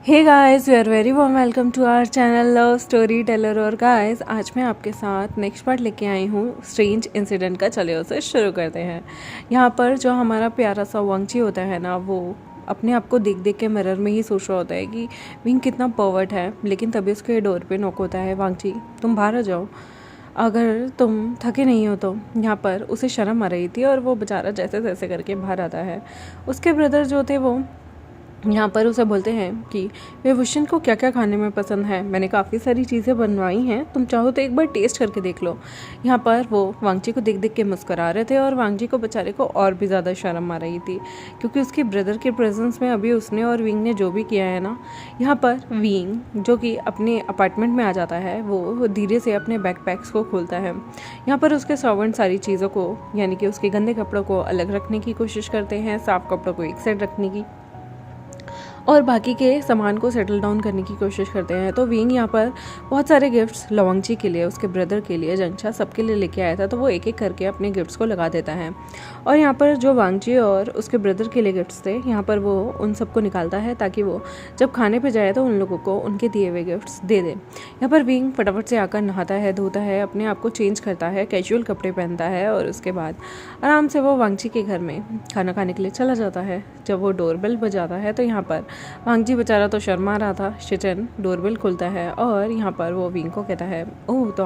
Hey guys, we are very warm welcome to our channel Love Story Teller. और guys, आज मैं आपके साथ नेक्स्ट पार्ट लेके आई हूँ स्ट्रेंज इंसिडेंट का। चलिए उसे शुरू करते हैं। यहाँ पर जो हमारा प्यारा सा वांगची होता है ना, वो अपने आप को देख देख के मिरर में ही सोच रहा होता है कि विंग कितना पर्वर्ट है। लेकिन तभी उसके डोर पे नॉक होता है। वांगची, तुम बाहर आ जाओ, अगर तुम थके नहीं हो तो। यहाँ पर उसे शर्म आ रही थी और वो बेचारा जैसे तैसे करके बाहर आता है। उसके ब्रदर जो थे वो यहाँ पर उसे बोलते हैं कि वेवुशन को क्या क्या खाने में पसंद है। मैंने काफ़ी सारी चीज़ें बनवाई हैं, तुम चाहो तो एक बार टेस्ट करके देख लो। यहाँ पर वो वांगची को देख देख के मुस्कुरा रहे थे और वांगची को बेचारे को और भी ज़्यादा शर्म आ रही थी, क्योंकि उसके ब्रदर के प्रेजेंस में अभी उसने और विंग ने जो भी किया है ना। यहाँ पर विंग जो कि अपने अपार्टमेंट में आ जाता है, वो धीरे से अपने बैकपैक्स को खोलता है। यहाँ पर उसके सर्वेंट सारी चीज़ों को, यानी कि उसके गंदे कपड़ों को अलग रखने की कोशिश करते हैं, साफ़ कपड़ों को एक साइड रखने की, और बाकी के सामान को सेटल डाउन करने की कोशिश करते हैं। तो विंग यहाँ पर बहुत सारे गिफ्ट्स लवांगची के लिए, उसके ब्रदर के लिए, जंगछा सबके लिए लेके आया था। तो वो एक एक करके अपने गिफ्ट्स को लगा देता है। और यहाँ पर जो वांगची और उसके ब्रदर के लिए गिफ्ट्स थे, यहाँ पर वो उन सबको निकालता है ताकि वो जब खाने पे जाए तो उन लोगों को उनके दिए हुए गिफ्ट्स दे दे। यहाँ पर विंग फटाफट से आकर नहाता है, धोता है, अपने आप को चेंज करता है, कैजुअल कपड़े पहनता है और उसके बाद आराम से वो वांगची के घर में खाना खाने के लिए चला जाता है। जब वो डोरबेल बजाता है तो यहाँ पर वांगची बेचारा तो शर्मा रहा था। शिचन डोरबेल खुलता है और यहाँ पर वो विंग को कहता है, ओह तो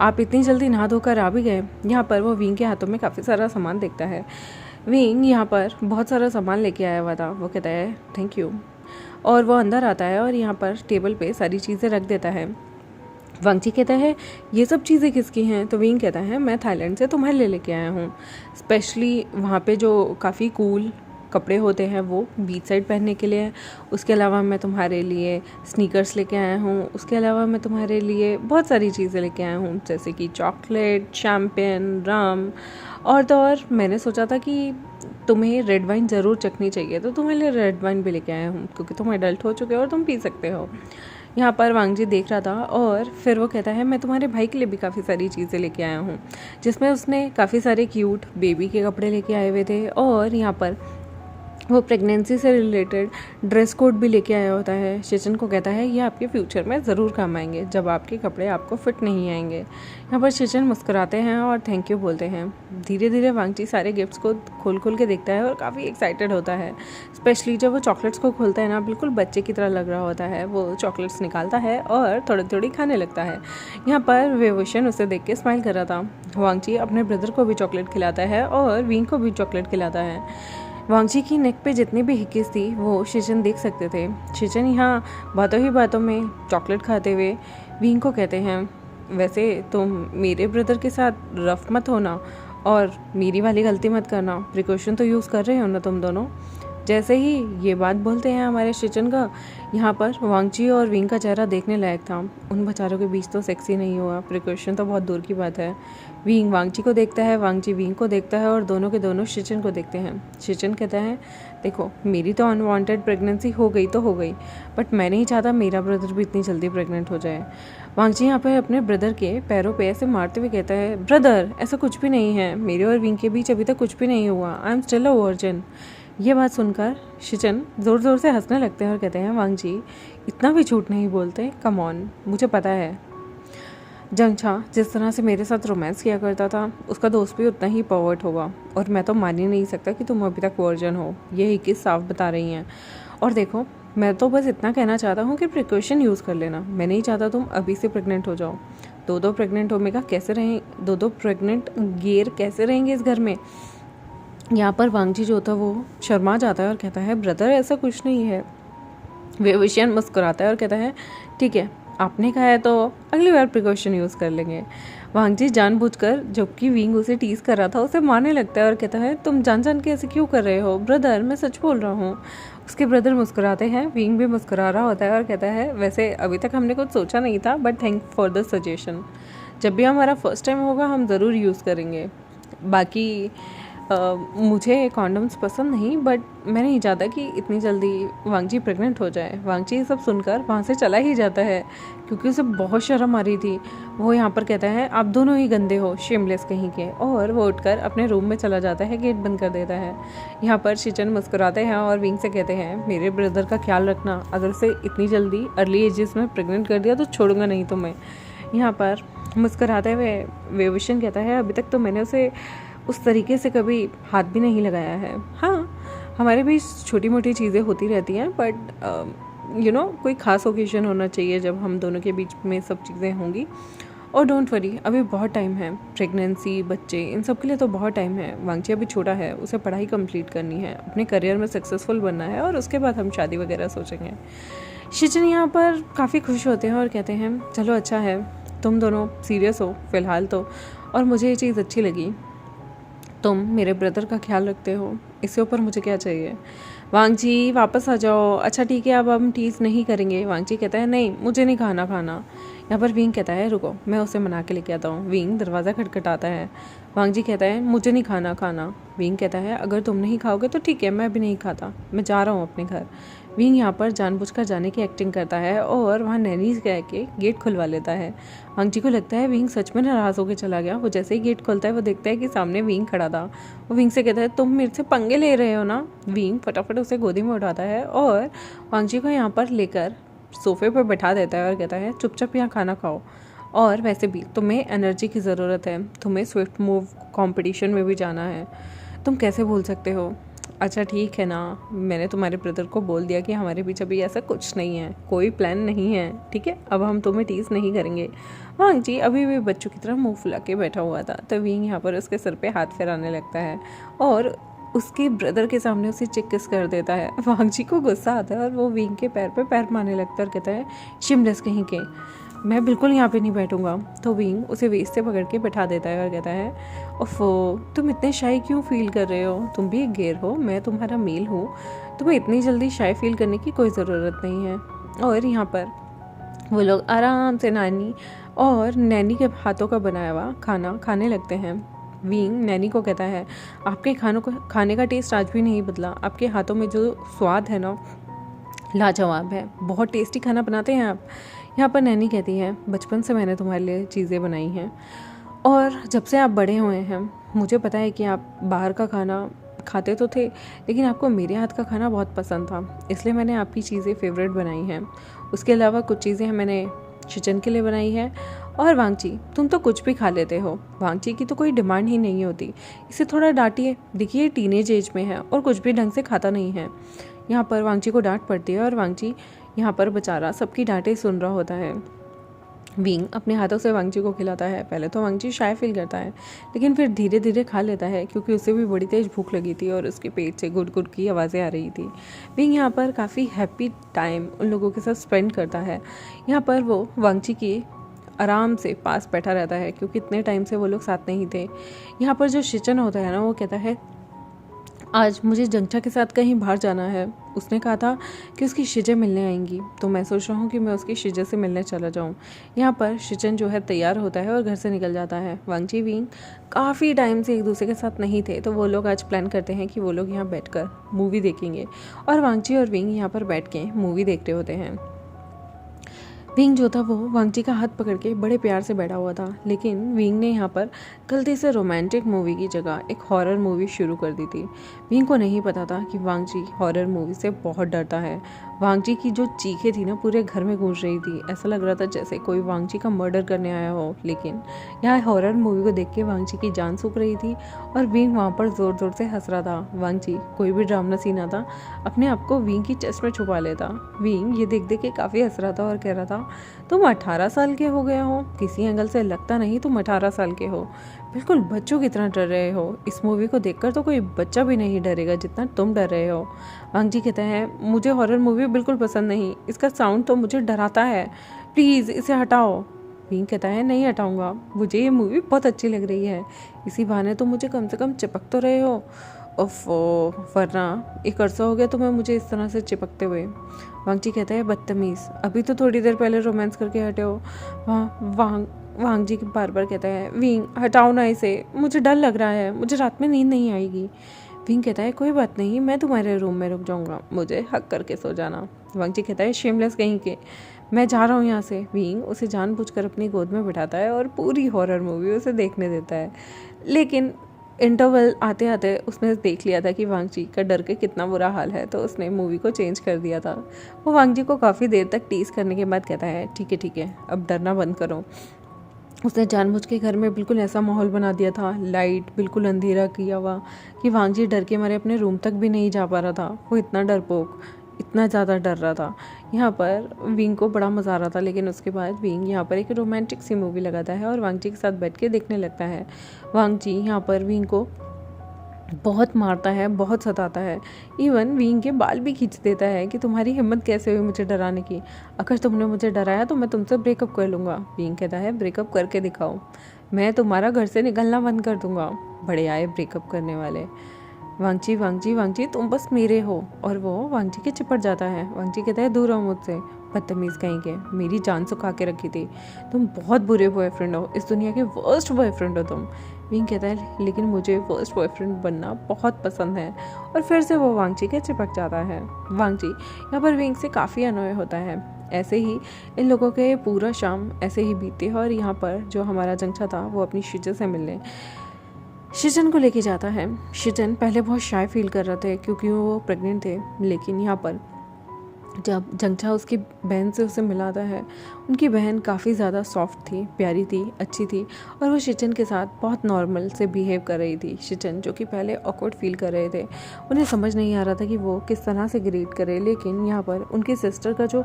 आप इतनी जल्दी नहा धोकर आ भी गए। यहाँ पर वो विंग के हाथों में काफ़ी सारा सामान देखता है। विंग यहाँ पर बहुत सारा सामान लेके आया हुआ था। वो कहता है थैंक यू, और वो अंदर आता है और यहाँ पर टेबल पे सारी चीज़ें रख देता है। वांगची कहता है ये सब चीज़ें किसकी हैं? तो विंग कहता है मैं थाईलैंड से तुम्हारे लिए लेके आया हूँ, स्पेशली वहाँ पे जो काफ़ी कूल कपड़े होते हैं वो बीच साइड पहनने के लिए। उसके अलावा मैं तुम्हारे लिए स्नीकर्स लेके आया हूँ। उसके अलावा मैं तुम्हारे लिए बहुत सारी चीज़ें लेके आया हूँ, जैसे कि चॉकलेट, शैम्पेन, रम, और तो और मैंने सोचा था कि तुम्हें रेड वाइन ज़रूर चखनी चाहिए, तो तुम्हारे लिए रेड वाइन भी लेके आया हूँ, क्योंकि तुम एडल्ट हो चुके हो और तुम पी सकते हो। यहाँ पर वांगजी देख रहा था और फिर वो कहता है मैं तुम्हारे भाई के लिए भी काफ़ी सारी चीज़ें लेके आया हूँ, जिसमें उसने काफ़ी सारे क्यूट बेबी के कपड़े लेके आए हुए थे। और यहाँ पर वो प्रेगनेंसी से रिलेटेड ड्रेस कोड भी लेके आया होता है। शिचन को कहता है ये आपके फ्यूचर में ज़रूर काम आएंगे, जब आपके कपड़े आपको फिट नहीं आएंगे। यहाँ पर शिचन मुस्कुराते हैं और थैंक यू बोलते हैं। धीरे धीरे वांगची सारे गिफ्ट्स को खोल खोल के देखता है और काफ़ी एक्साइटेड होता है। स्पेशली जब वो चॉकलेट्स को खोलता है ना, बिल्कुल बच्चे की तरह लग रहा होता है। वो चॉकलेट्स निकालता है और थोड़ी थोड़ी खाने लगता है। यहाँ पर वेवुशन उसे देख के स्माइल कर रहा था। वांगची अपने ब्रदर को भी चॉकलेट खिलाता है और विंग को भी चॉकलेट खिलाता है। वांगची की नेक पे जितनी भी हिक्कीज थी वो शिचन देख सकते थे। शिचन यहाँ बातों ही बातों में चॉकलेट खाते हुए विंग को कहते हैं वैसे तुम मेरे ब्रदर के साथ रफ मत होना और मेरी वाली गलती मत करना, प्रिकॉशन तो यूज़ कर रहे हो ना तुम दोनों। जैसे ही ये बात बोलते हैं हमारे शिचन का, यहाँ पर वांगची और विंग का चेहरा देखने लायक था। उन बेचारों के बीच तो सेक्सी नहीं हुआ, प्रिकॉशन तो बहुत दूर की बात है। विंग वांगची को देखता है, वांगची विंग को देखता है और दोनों के दोनों शिचन को देखते हैं। शिचन कहता है देखो मेरी तो अनवांटेड प्रेगनेंसी हो गई तो हो गई, बट मैं नहीं चाहता मेरा ब्रदर भी इतनी जल्दी प्रेग्नेंट हो जाए। वांगची यहाँ पर अपने ब्रदर के पैरों पे ऐसे मारते हुए कहता है ब्रदर ऐसा कुछ भी नहीं है, मेरे और विंग के बीच अभी तक कुछ भी नहीं हुआ, I am still a virgin. ये बात सुनकर शिचन ज़ोर ज़ोर से हंसने लगते हैं और कहते हैं वांगची इतना भी झूठ नहीं बोलते, कम ऑन, मुझे पता है जंगछा जिस तरह से मेरे साथ रोमांस किया करता था उसका दोस्त भी उतना ही पर्वर्ट होगा, और मैं तो मान ही नहीं सकता कि तुम अभी तक वर्जन हो। ये ही किस साफ बता रही हैं। और देखो मैं तो बस इतना कहना चाहता हूँ कि प्रिकॉशन यूज़ कर लेना, मैं नहीं चाहता तुम अभी से प्रेग्नेंट हो जाओ। दो प्रेग्नेंट ओमेगा कैसे रहें, दो प्रेग्नेंट गेर कैसे रहेंगे इस घर में। यहाँ पर वांगची जो था वो शर्मा जाता है और कहता है ब्रदर ऐसा कुछ नहीं है। वेवुशियन मुस्कुराता है और कहता है ठीक है आपने कहा है तो अगली बार प्रिकॉशन यूज़ कर लेंगे। वांगची जानबूझकर, जबकि विंग उसे टीज कर रहा था, उसे मारने लगता है और कहता है तुम जान जान के ऐसे क्यों कर रहे हो ब्रदर, मैं सच बोल रहा हूँ। उसके ब्रदर मुस्कुराते हैं, विंग भी मुस्कुरा रहा होता है और कहता है वैसे अभी तक हमने कुछ सोचा नहीं था, but thank for the suggestion, जब भी हमारा फर्स्ट टाइम होगा हम ज़रूर यूज़ करेंगे। बाकी मुझे कॉन्डम्स पसंद नहीं, बट मैं नहीं चाहता कि इतनी जल्दी वांगजी प्रेग्नेंट हो जाए। वांगजी ये सब सुनकर वहाँ से चला ही जाता है क्योंकि उसे बहुत शर्म आ रही थी। वो यहाँ पर कहता है आप दोनों ही गंदे हो, शेमलेस कहीं के, और वो उठकर अपने रूम में चला जाता है, गेट बंद कर देता है। यहाँ पर शिचन मुस्कुराते हैं और विंग से कहते हैं मेरे ब्रदर का ख्याल रखना, अगर उसे इतनी जल्दी अर्ली एजेस में प्रेग्नेंट कर दिया तो छोड़ूंगा नहीं तुम्हें। यहाँ पर मुस्कुराते हुए वेविशन कहता है अभी तक तो मैंने उसे उस तरीके से कभी हाथ भी नहीं लगाया है। हाँ, हमारे भी छोटी मोटी चीज़ें होती रहती हैं, बट कोई ख़ास ओकेजन होना चाहिए जब हम दोनों के बीच में सब चीज़ें होंगी। और डोंट वरी, अभी बहुत टाइम है, प्रेगनेंसी, बच्चे, इन सब के लिए तो बहुत टाइम है। वांगची अभी छोटा है, उसे पढ़ाई कंप्लीट करनी है, अपने करियर में सक्सेसफुल बनना है, और उसके बाद हम शादी वगैरह सोचेंगे। शिचन यहाँ पर काफ़ी खुश होते हैं और कहते हैं चलो अच्छा है, तुम दोनों सीरियस हो फ़िलहाल तो, और मुझे ये चीज़ अच्छी लगी, तुम मेरे ब्रदर का ख्याल रखते हो, इससे ऊपर मुझे क्या चाहिए। वांगजी वापस आ जाओ, अच्छा ठीक है अब हम टीज़ नहीं करेंगे। वांगजी कहता है नहीं मुझे नहीं खाना। यहाँ पर विंग कहता है रुको मैं उसे मना के लेके आता हूँ। विंग दरवाज़ा खटखटाता है। वांगजी कहता है मुझे नहीं खाना। विंग कहता है अगर तुम नहीं खाओगे तो ठीक है, मैं भी नहीं खाता, मैं जा रहा हूँ अपने घर। विंग यहाँ पर जानबूझकर जाने की एक्टिंग करता है और वहाँ नैनी कह के गेट खुलवा लेता है। वांगजी को लगता है विंग सच में नाराज़ होकर चला गया। वो जैसे ही गेट खोलता है वो देखता है कि सामने विंग खड़ा था। वो विंग से कहता है तुम मेरे से पंगे ले रहे हो ना। विंग फटाफट उसे गोदी में उठाता है और वांगजी को यहाँ पर लेकर सोफे पर बैठा देता है और कहता है चुपचाप यहाँ खाना खाओ, और वैसे भी तुम्हें एनर्जी की ज़रूरत है, तुम्हें स्विफ्ट मूव कंपटीशन में भी जाना है, तुम कैसे भूल सकते हो। अच्छा ठीक है ना, मैंने तुम्हारे ब्रदर को बोल दिया कि हमारे बीच अभी ऐसा कुछ नहीं है, कोई प्लान नहीं है, ठीक है, अब हम तुम्हें टीज़ नहीं करेंगे। वांगजी अभी भी बच्चों की तरह मुंह फुला के बैठा हुआ था, तो विंग यहाँ पर उसके सर पे हाथ फेराने लगता है और उसके ब्रदर के सामने उसे चिक कर देता है। वांगजी को गुस्सा आता है और वो विंग के पैर पे पैर मारने लगता है और कहता है शिमलेस कहीं के, मैं बिल्कुल यहाँ पे नहीं बैठूंगा। तो विंग उसे वेस्ट से पकड़ के बैठा देता है और कहता है ओफो तुम इतने शाई क्यों फील कर रहे हो, तुम भी एक गेर हो, मैं तुम्हारा मेल हूँ, तुम्हें इतनी जल्दी शाई फील करने की कोई ज़रूरत नहीं है। और यहाँ पर वो लोग आराम से नानी और नैनी के हाथों का बनाया हुआ खाना खाने लगते हैं। विंग नैनी को कहता है आपके खाने का टेस्ट आज भी नहीं बदला, आपके हाथों में जो स्वाद है ना लाजवाब है, बहुत टेस्टी खाना बनाते हैं आप। यहाँ पर नैनी कहती है बचपन से मैंने तुम्हारे लिए चीज़ें बनाई हैं और जब से आप बड़े हुए हैं मुझे पता है कि आप बाहर का खाना खाते तो थे, लेकिन आपको मेरे हाथ का खाना बहुत पसंद था, इसलिए मैंने आपकी चीज़ें फेवरेट बनाई हैं। उसके अलावा कुछ चीज़ें मैंने शिचन के लिए बनाई है। और वांगची तुम तो कुछ भी खा लेते हो, वांगची की तो कोई डिमांड ही नहीं होती, इसे थोड़ा डांटिए, देखिए टीनेज एज में है और कुछ भी ढंग से खाता नहीं है। यहाँ पर वांगची को डांट पड़ती है और वांगची यहाँ पर बेचारा सबकी डांटें सुन रहा होता है। विंग अपने हाथों से वांगची को खिलाता है। पहले तो वांगची शाय फील करता है, लेकिन फिर धीरे धीरे खा लेता है क्योंकि उसे भी बड़ी तेज भूख लगी थी और उसके पेट से गुड गुड की आवाज़ें आ रही थी। विंग यहाँ पर काफ़ी हैप्पी टाइम उन लोगों के साथ स्पेंड करता है। यहाँ पर वो वांगची की आराम से पास बैठा रहता है क्योंकि इतने टाइम से वो लोग साथ नहीं थे। यहाँ पर जो शिचन होता है ना, वो कहता है आज मुझे जंगचा के साथ कहीं बाहर जाना है, उसने कहा था कि उसकी शिजे मिलने आएंगी, तो मैं सोच रहा हूँ कि मैं उसकी शिजे से मिलने चला जाऊँ। यहाँ पर शिचन जो है तैयार होता है और घर से निकल जाता है। वांगची विंग काफ़ी टाइम से एक दूसरे के साथ नहीं थे, तो वो लोग आज प्लान करते हैं कि वो लोग यहाँ बैठकर मूवी देखेंगे और वांगची और विंग यहाँ पर बैठ के मूवी देखते होते हैं। विंग जो था वो वांगची का हाथ पकड़ के बड़े प्यार से बैठा हुआ था, लेकिन विंग ने यहाँ पर गलती से रोमांटिक मूवी की जगह एक हॉरर मूवी शुरू कर दी थी। विंग को नहीं पता था कि वांगची हॉरर मूवी से बहुत डरता है। वांगची की जो चीखें थी ना पूरे घर में गूंज रही थी, ऐसा लग रहा था जैसे कोई वांगची का मर्डर करने आया हो। लेकिन यहाँ हॉरर मूवी को देख के वांगची की जान सूख रही थी और विंग वहाँ पर ज़ोर ज़ोर से हंस रहा था। वांगची कोई भी ड्रामा सीन आता अपने आप को विंग की चेस्ट में छुपा लेता। विंग ये देख देख के काफ़ी हंस रहा था और कह रहा था तुम 18 साल के हो गए हो, किसी एंगल से लगता नहीं तुम 18 साल के हो, बिल्कुल बच्चों की तरह डर रहे हो। इस मूवी को देखकर तो कोई बच्चा भी नहीं डरेगा जितना तुम डर रहे हो। वांगची कहता है मुझे हॉरर मूवी बिल्कुल पसंद नहीं, इसका साउंड तो मुझे डराता है, प्लीज़ इसे हटाओ। विंग कहता है नहीं हटाऊंगा, मुझे ये मूवी बहुत अच्छी लग रही है, इसी बहाने तो मुझे कम से कम चिपक तो रहे हो। उफ, वरना एक अरसा हो गया तुम्हें मुझे इस तरह से चिपकते हुए। वांगची कहता है, बदतमीज़, अभी तो थोड़ी देर पहले रोमांस करके हटे हो। वांगजी बार बार कहता है, विंग हटाओ ना इसे, मुझे डर लग रहा है, मुझे रात में नींद नहीं आएगी। विंग कहता है, कोई बात नहीं, मैं तुम्हारे रूम में रुक जाऊंगा, मुझे हक करके सो जाना। वांगची कहता है, शेमलेस कहीं के, मैं जा रहा हूँ यहाँ से। विंग उसे जानबूझकर अपनी गोद में बिठाता है और पूरी हॉरर मूवी उसे देखने देता है। लेकिन इंटरवल आते आते उसने देख लिया था कि वांगजी का डर के कितना बुरा हाल है, तो उसने मूवी को चेंज कर दिया था। वो वांगजी को काफ़ी देर तक टीज करने के बाद कहता है, ठीक है, अब डरना बंद करो। उसने जानबूझ के घर में बिल्कुल ऐसा माहौल बना दिया था, लाइट बिल्कुल अंधेरा किया हुआ, कि वांगजी डर के मारे अपने रूम तक भी नहीं जा पा रहा था। वो इतना डरपोक, इतना ज़्यादा डर रहा था। यहाँ पर विंग को बड़ा मज़ा आ रहा था, लेकिन उसके बाद विंग यहाँ पर एक रोमांटिक सी मूवी लगाता है और वांगजी के साथ बैठ के देखने लगता है। वांगजी यहाँ पर विंग को बहुत मारता है, बहुत सताता है, इवन विंग के बाल भी खींच देता है कि तुम्हारी हिम्मत कैसे हुई मुझे डराने की, अगर तुमने मुझे डराया तो मैं तुमसे ब्रेकअप कर लूँगा। विंग कहता है, ब्रेकअप करके दिखाओ, मैं तुम्हारा घर से निकलना बंद कर दूँगा। बड़े आए ब्रेकअप करने वाले। वांगची तुम बस मेरे हो। और वो वांगची के चिपट जाता है। वांगची कहता है, दूर हो मुझसे, बदतमीज़ कहीं के, मेरी जान सुखा के रखी थी, तुम बहुत बुरे बॉयफ्रेंड हो, इस दुनिया के वर्स्ट बॉयफ्रेंड हो तुम। विंग कहता है, लेकिन मुझे वर्स्ट बॉयफ्रेंड बनना बहुत पसंद है। और फिर से वो वांगची के चिपक जाता है। वांगची यहाँ पर विंग से काफ़ी अनोय होता है। ऐसे ही इन लोगों के पूरा शाम ऐसे ही बीतती है। और यहाँ पर जो हमारा जंगचा था वो अपनी शिजन से मिलने शिजन को लेके जाता है। शिजन पहले बहुत शाय फील कर रहे थे क्योंकि वो प्रेग्नेंट थे, लेकिन यहाँ पर जब जंगचा उसकी बहन से उसे मिलाता है, उनकी बहन काफ़ी ज़्यादा सॉफ्ट थी, प्यारी थी, अच्छी थी, और वो शिचन के साथ बहुत नॉर्मल से बिहेव कर रही थी। शिचन जो कि पहले ऑकवर्ड फील कर रहे थे, उन्हें समझ नहीं आ रहा था कि वो किस तरह से ग्रीट करे, लेकिन यहाँ पर उनकी सिस्टर का जो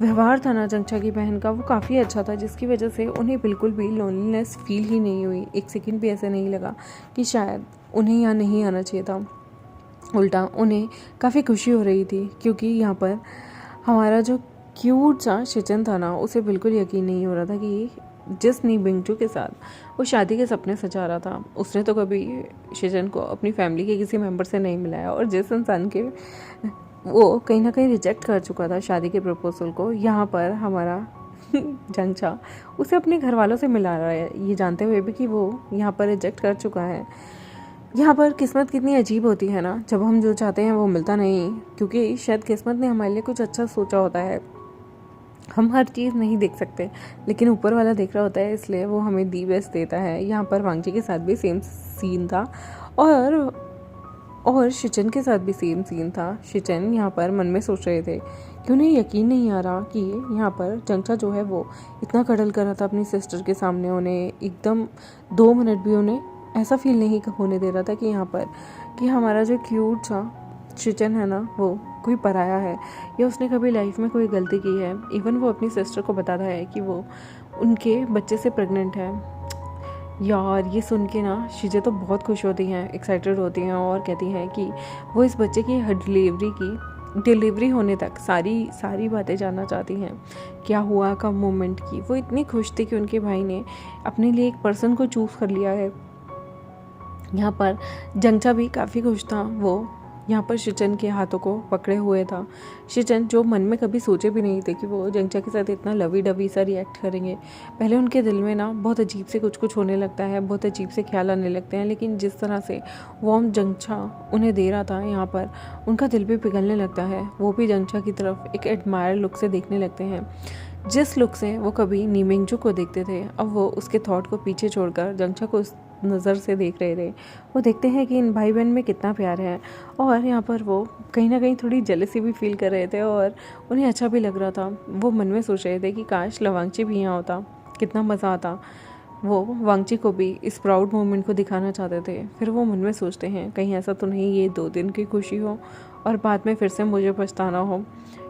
व्यवहार था ना जंगचा की बहन का, वो काफ़ी अच्छा था, जिसकी वजह से उन्हें बिल्कुल भी लोनलीनेस फील ही नहीं हुई। एक सेकंड भी ऐसा नहीं लगा कि शायद उन्हें यहाँ नहीं आना चाहिए था। उल्टा उन्हें काफ़ी खुशी हो रही थी, क्योंकि यहाँ पर हमारा जो क्यूट सा शिचन था ना, उसे बिल्कुल यकीन नहीं हो रहा था कि जिस नी बिंगचू के साथ वो शादी के सपने सजा रहा था, उसने तो कभी शिचन को अपनी फैमिली के किसी मेंबर से नहीं मिलाया, और जिस इंसान के वो कहीं ना कहीं रिजेक्ट कर चुका था शादी के प्रपोजल को, यहाँ पर हमारा जंगचा उसे अपने घर वालों से मिला रहा है, ये जानते हुए भी कि वो यहाँ पर रिजेक्ट कर चुका है। यहाँ पर किस्मत कितनी अजीब होती है ना, जब हम जो चाहते हैं वो मिलता नहीं, क्योंकि शायद किस्मत ने हमारे लिए कुछ अच्छा सोचा होता है। हम हर चीज़ नहीं देख सकते, लेकिन ऊपर वाला देख रहा होता है, इसलिए वो हमें दी बेस्ट देता है। यहाँ पर वांगची के साथ भी सेम सीन था, और शिचन के साथ भी सेम सीन था। शिचन यहाँ पर मन में सोच रहे थे कि उन्हें यकीन नहीं आ रहा कि यहाँ पर जंगचा जो है वो इतना कड़ल कर रहा था अपनी सिस्टर के सामने, उन्हें एकदम 2 मिनट भी उन्हें ऐसा फील नहीं होने दे रहा था कि यहाँ पर कि हमारा जो क्यूट सा शिचन है ना, वो कोई पराया है, या उसने कभी लाइफ में कोई गलती की है। इवन वो अपनी सिस्टर को बताता है कि वो उनके बच्चे से प्रेग्नेंट है। यार ये सुन के ना शीजे तो बहुत खुश होती हैं, एक्साइटेड होती हैं, और कहती हैं कि वो इस बच्चे की डिलीवरी होने तक सारी बातें जानना चाहती हैं, क्या हुआ, कब मोमेंट की। वो इतनी खुश थी कि उनके भाई ने अपने लिए एक पर्सन को चूज़ कर लिया है। यहाँ पर जंगचा भी काफ़ी खुश था, वो यहाँ पर शिचन के हाथों को पकड़े हुए था। शिचन जो मन में कभी सोचे भी नहीं थे कि वो जंगचा के साथ इतना लवी डवी सा रिएक्ट करेंगे। पहले उनके दिल में ना बहुत अजीब से कुछ होने लगता है, बहुत अजीब से ख्याल आने लगते हैं, लेकिन जिस तरह से वार्म जंगचा उन्हें दे रहा था, यहाँ पर उनका दिल भी पिघलने लगता है। वो भी जंगचा की तरफ एक एडमायर लुक से देखने लगते हैं, जिस लुक से वो कभी नी बिंगचू को देखते थे। अब वो उसके थॉट को पीछे छोड़कर जंगचा को उस नज़र से देख रहे थे। वो देखते हैं कि इन भाई बहन में कितना प्यार है, और यहाँ पर वो कहीं ना कहीं थोड़ी जेलसी भी फील कर रहे थे, और उन्हें अच्छा भी लग रहा था। वो मन में सोच रहे थे कि काश लवांगची भी यहाँ होता, कितना मज़ा आता। वो वांगची को भी इस प्राउड मोमेंट को दिखाना चाहते थे। फिर वो मन में सोचते हैं, कहीं ऐसा तो नहीं ये 2 दिन की खुशी हो और बाद में फिर से मुझे पछताना हो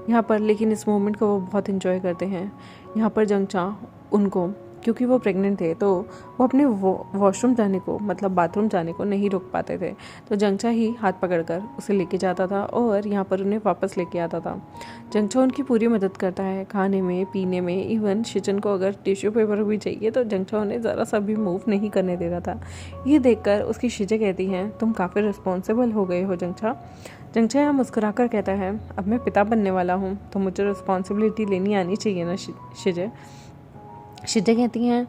यहाँ पर। लेकिन इस मोमेंट को वो बहुत इन्जॉय करते हैं। यहाँ पर जंगचा उनको क्योंकि वो प्रेग्नेंट थे तो वो अपने वॉशरूम जाने को, मतलब बाथरूम जाने को नहीं रोक पाते थे। तो जंगचा ही हाथ पकड़कर उसे लेके जाता था और यहाँ पर उन्हें वापस लेके आता था। जंगचा उनकी पूरी मदद करता है, खाने में, पीने में। इवन शिचन को अगर टिश्यू पेपर भी चाहिए तो जंगचा उन्हें ज़रा सा भी मूव नहीं करने दे रहा था। ये देखकर उसकी शिजे कहती हैं, तुम काफ़ी रिस्पॉन्सिबल हो गए हो जंगचा। जंगचा यहाँ मुस्कुराकर कहता है, अब मैं पिता बनने वाला हूँ तो मुझे रिस्पॉन्सिबिलिटी लेनी आनी चाहिए ना शिजे। शिजे कहती हैं,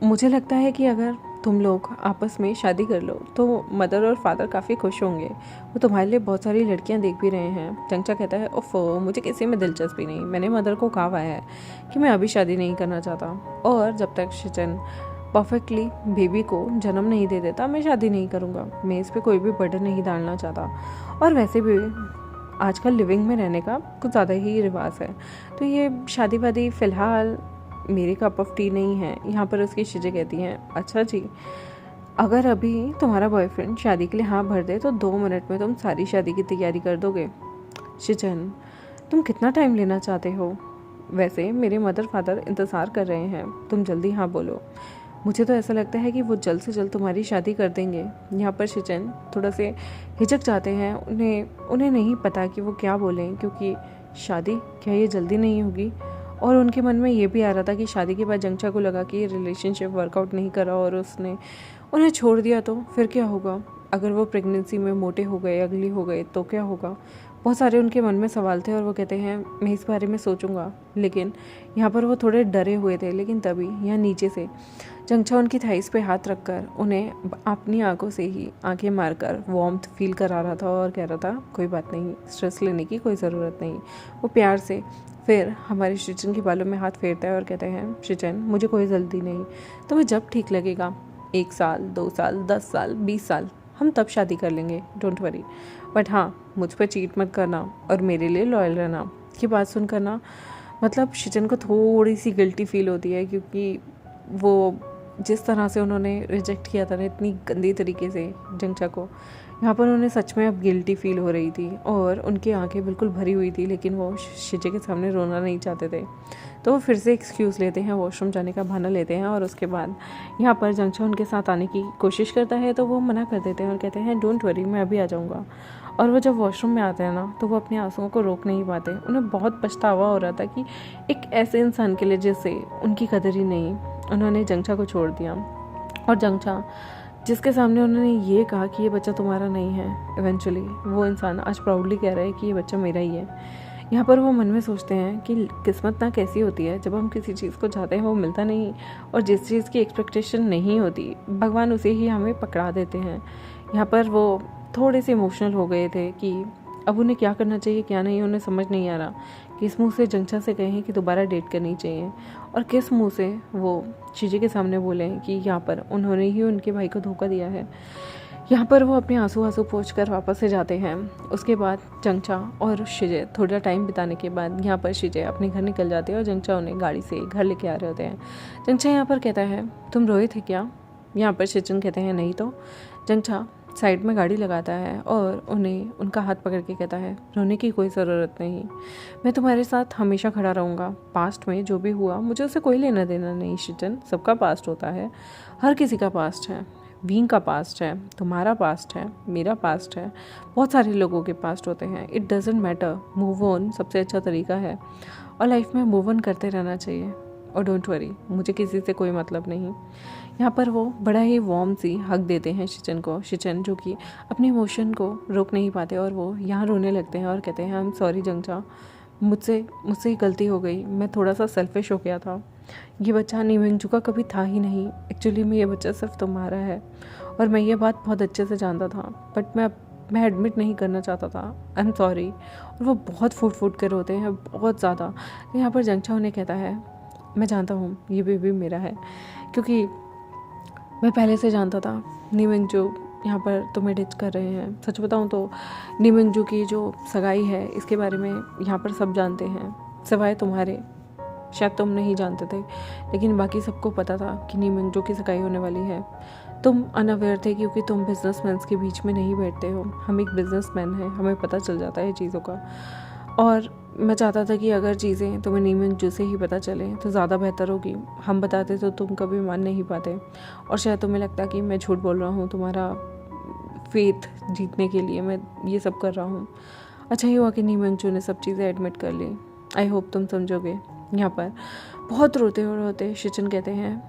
मुझे लगता है कि अगर तुम लोग आपस में शादी कर लो तो मदर और फादर काफ़ी खुश होंगे। वो तुम्हारे लिए बहुत सारी लड़कियां देख भी रहे हैं। जंगचा कहता है, ओफो, मुझे किसी में दिलचस्पी नहीं। मैंने मदर को कहा हुआ है कि मैं अभी शादी नहीं करना चाहता, और जब तक शिचन परफेक्टली बेबी को जन्म नहीं दे देता मैं शादी नहीं करूँगा। मैं इस पर कोई भी बर्डन नहीं डालना चाहता, और वैसे भी आजकल लिविंग में रहने का कुछ ज़्यादा ही रिवाज है, तो ये शादी वादी फ़िलहाल मेरे कप ऑफ टी नहीं है। यहाँ पर उसकी शिजे कहती हैं, अच्छा जी, अगर अभी तुम्हारा बॉयफ्रेंड शादी के लिए हाँ भर दे तो 2 मिनट में तुम सारी शादी की तैयारी कर दोगे। शिचन, तुम कितना टाइम लेना चाहते हो? वैसे मेरे मदर फादर इंतज़ार कर रहे हैं, तुम जल्दी हाँ बोलो। मुझे तो ऐसा लगता है कि वो जल्द से जल्द तुम्हारी शादी कर देंगे। यहाँ पर शिचन थोड़ा से हिचक जाते हैं। उन्हें नहीं पता कि वो क्या बोलें, क्योंकि शादी क्या ये जल्दी नहीं होगी। और उनके मन में ये भी आ रहा था कि शादी के बाद जंगचा को लगा कि ये रिलेशनशिप वर्कआउट नहीं करा और उसने उन्हें छोड़ दिया तो फिर क्या होगा। अगर वो प्रेगनेंसी में मोटे हो गए, अगली हो गए तो क्या होगा। बहुत सारे उनके मन में सवाल थे और वो कहते हैं, मैं इस बारे में सोचूंगा। लेकिन यहाँ पर वो थोड़े डरे हुए थे। लेकिन तभी यहाँ नीचे से जंगचा उनकी थाइस पे हाथ रखकर उन्हें अपनी आंखों से ही आंखें मारकर वार्मथ फील करा रहा था और कह रहा था, कोई बात नहीं, स्ट्रेस लेने की कोई ज़रूरत नहीं। वो प्यार से फिर हमारे शिचन के बालों में हाथ फेरता है और कहते हैं, शिचन, मुझे कोई जल्दी नहीं, तुम्हें जब ठीक लगेगा, 1 साल, 2 साल, 10 साल, 20 साल, हम तब शादी कर लेंगे, डोंट वरी। बट हाँ, मुझ पर चीट मत करना और मेरे लिए लॉयल रहना। की बात सुनकर ना, मतलब शिचन को थोड़ी सी गिल्टी फील होती है, क्योंकि वो जिस तरह से उन्होंने रिजेक्ट किया था ना इतनी गंदी तरीके से जंगचा को, यहाँ पर उन्हें सच में अब गिल्टी फील हो रही थी और उनकी आंखें बिल्कुल भरी हुई थी। लेकिन वो शिजे के सामने रोना नहीं चाहते थे, तो वो फिर से एक्सक्यूज़ लेते हैं, वॉशरूम जाने का बहाना लेते हैं। और उसके बाद यहाँ पर जंगचा उनके साथ आने की कोशिश करता है तो वो मना कर देते हैं और कहते हैं, डोंट वरी, मैं अभी आ जाऊँगा। और वो जब वॉशरूम में आते हैं ना तो वो अपने आंसुओं को रोक नहीं पाते। उन्हें बहुत पछतावा हो रहा था कि एक ऐसे इंसान के लिए जिससे उनकी कदर ही नहीं, उन्होंने जंगचा को छोड़ दिया। और जंगचा जिसके सामने उन्होंने ये कहा कि ये बच्चा तुम्हारा नहीं है, इवेंचुअली वो इंसान आज प्राउडली कह रहा है कि ये बच्चा मेरा ही है। यहाँ पर वो मन में सोचते हैं कि किस्मत ना कैसी होती है, जब हम किसी चीज़ को चाहते हैं वो मिलता नहीं, और जिस चीज़ की एक्सपेक्टेशन नहीं होती भगवान उसे ही हमें पकड़ा देते हैं। यहाँ पर वो थोड़े से इमोशनल हो गए थे कि अब उन्हें क्या करना चाहिए क्या नहीं, उन्हें समझ नहीं आ रहा। किस मुंह से जंगचा से कहें कि दोबारा डेट करनी चाहिए, और किस मुंह से वो शीजे के सामने बोलें कि यहाँ पर उन्होंने ही उनके भाई को धोखा दिया है। यहाँ पर वो अपने आंसू पोंछ कर वापस से जाते हैं। उसके बाद जंगचा और शिजे थोड़ा टाइम बिताने के बाद यहाँ पर शिजे अपने घर निकल जाते हैं और जंगचा उन्हें गाड़ी से घर लेके आ रहे होते हैं। जंगचा यहाँ पर कहता है, तुम रोए थे क्या? यहाँ पर शिचन कहते हैं, नहीं तो। जंगचा साइड में गाड़ी लगाता है और उन्हें उनका हाथ पकड़ के कहता है, रोने की कोई ज़रूरत नहीं, मैं तुम्हारे साथ हमेशा खड़ा रहूँगा। पास्ट में जो भी हुआ मुझे उससे कोई लेना देना नहीं शिचन, सबका पास्ट होता है, हर किसी का पास्ट है। वींग का पास्ट है, तुम्हारा पास्ट है, मेरा पास्ट है, बहुत सारे लोगों के पास्ट होते हैं। It doesn't matter, move on सबसे अच्छा तरीका है, और लाइफ में मूव ऑन करते रहना चाहिए। और डोंट वरी, मुझे किसी से कोई मतलब नहीं। यहाँ पर वो बड़ा ही वार्म सी हक देते हैं शिचन को। शिचन जो कि अपने इमोशन को रोक नहीं पाते और वो यहाँ रोने लगते हैं और कहते हैं, आई एम सॉरी जंगचा, मुझसे ही गलती हो गई, मैं थोड़ा सा सेल्फिश हो गया था। ये बच्चा नीमिंगजू का कभी था ही नहीं, एक्चुअली में ये बच्चा सिर्फ तुम्हारा है, और मैं ये बात बहुत अच्छे से जानता था, बट मैं एडमिट नहीं करना चाहता था, आई एम सॉरी। और वो बहुत फूट कर रोते हैं, बहुत ज़्यादा। यहाँ पर जंगचा उन्हें कहता है, मैं जानता हूँ ये बेबी मेरा है, क्योंकि मैं पहले से जानता था नीमिंगजू यहाँ पर तुम्हें डिच कर रहे हैं। सच बताऊँ तो नीमिंगजू की जो सगाई है इसके बारे में यहाँ पर सब जानते हैं, सिवाय तुम्हारे। शायद तुम नहीं जानते थे, लेकिन बाकी सबको पता था कि नीमिंगजू की सगाई होने वाली है। तुम अनअवेयर थे क्योंकि तुम बिजनेसमैन के बीच में नहीं बैठते हो, हम एक बिजनेसमैन हैं, हमें पता चल जाता है चीज़ों का। और मैं चाहता था कि अगर चीज़ें तुम्हें नीमंजू से ही पता चले तो ज़्यादा बेहतर होगी। हम बताते तो तुम कभी मान नहीं पाते और शायद तुम्हें लगता कि मैं झूठ बोल रहा हूँ, तुम्हारा फेथ जीतने के लिए मैं ये सब कर रहा हूँ। अच्छा ही हुआ कि नीमंजू ने सब चीज़ें एडमिट कर ली। आई होप तुम समझोगे। यहाँ पर बहुत रोते और रोते शिचन कहते हैं,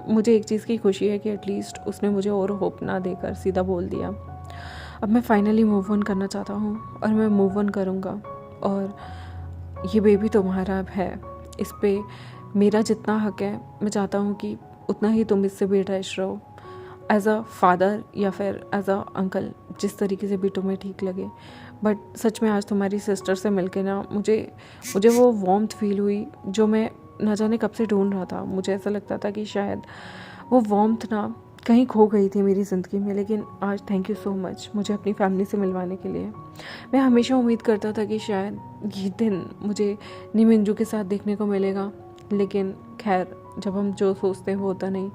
मुझे एक चीज़ की खुशी है कि एटलीस्ट उसने मुझे और होप ना देकर सीधा बोल दिया। अब मैं फाइनली मूव ऑन करना चाहता हूँ और मैं मूव ऑन करूँगा। और ये बेबी तुम्हारा है, इस पे मेरा जितना हक है मैं चाहता हूँ कि उतना ही तुम इससे बेटैश रहो, एज अ फादर या फिर एज अ अंकल, जिस तरीके से भी तुम्हें ठीक लगे। बट सच में आज तुम्हारी सिस्टर से मिलके ना मुझे वो वार्मथ फील हुई जो मैं ना जाने कब से ढूंढ रहा था। मुझे ऐसा लगता था कि शायद वो वार्मथ ना कहीं खो गई थी मेरी ज़िंदगी में, लेकिन आज थैंक यू सो मच मुझे अपनी फैमिली से मिलवाने के लिए। मैं हमेशा उम्मीद करता था कि शायद ये दिन मुझे नीमंजू के साथ देखने को मिलेगा, लेकिन खैर जब हम जो सोचते हैं वो होता नहीं।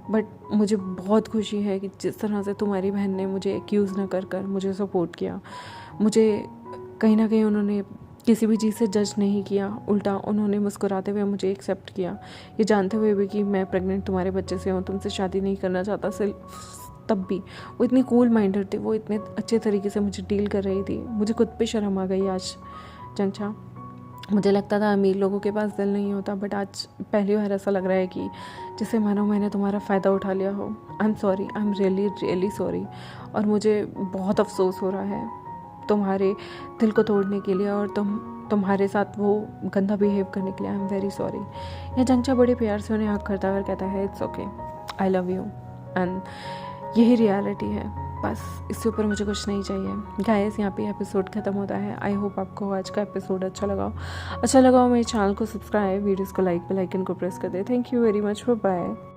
बट मुझे बहुत खुशी है कि जिस तरह से तुम्हारी बहन ने मुझे एक्यूज़ ना कर कर मुझे सपोर्ट किया, मुझे कहीं ना कहीं उन्होंने किसी भी चीज़ से जज नहीं किया, उल्टा उन्होंने मुस्कुराते हुए मुझे एक्सेप्ट किया, ये जानते हुए भी कि मैं प्रेग्नेंट तुम्हारे बच्चे से हूँ, तुमसे शादी नहीं करना चाहता। सिर्फ तब भी वो इतनी कूल माइंडेड थी, वो इतने अच्छे तरीके से मुझे डील कर रही थी। मुझे खुद पे शर्म आ गई आज चंचा। मुझे लगता था अमीर लोगों के पास दिल नहीं होता, बट आज पहली बार ऐसा लग रहा है कि जैसे मानो मैंने तुम्हारा फ़ायदा उठा लिया हो। I am sorry, I am really really sorry. और मुझे बहुत अफसोस हो रहा है तुम्हारे दिल को तोड़ने के लिए और तुम्हारे साथ वो गंदा बिहेव करने के लिए। I am very sorry. यह चंचा बड़े प्यार से उन्हें हक करता हुआ कहता है, it's okay, I love you, and यही रियलिटी है, बस इससे ऊपर मुझे कुछ नहीं चाहिए। गाइस, यहाँ पे एपिसोड ख़त्म होता है। आई होप आपको आज का एपिसोड अच्छा लगा हो मेरे चैनल को सब्सक्राइब, वीडियोस को लाइक, बेल आइकन को प्रेस कर दे। Thank you very much, bye bye.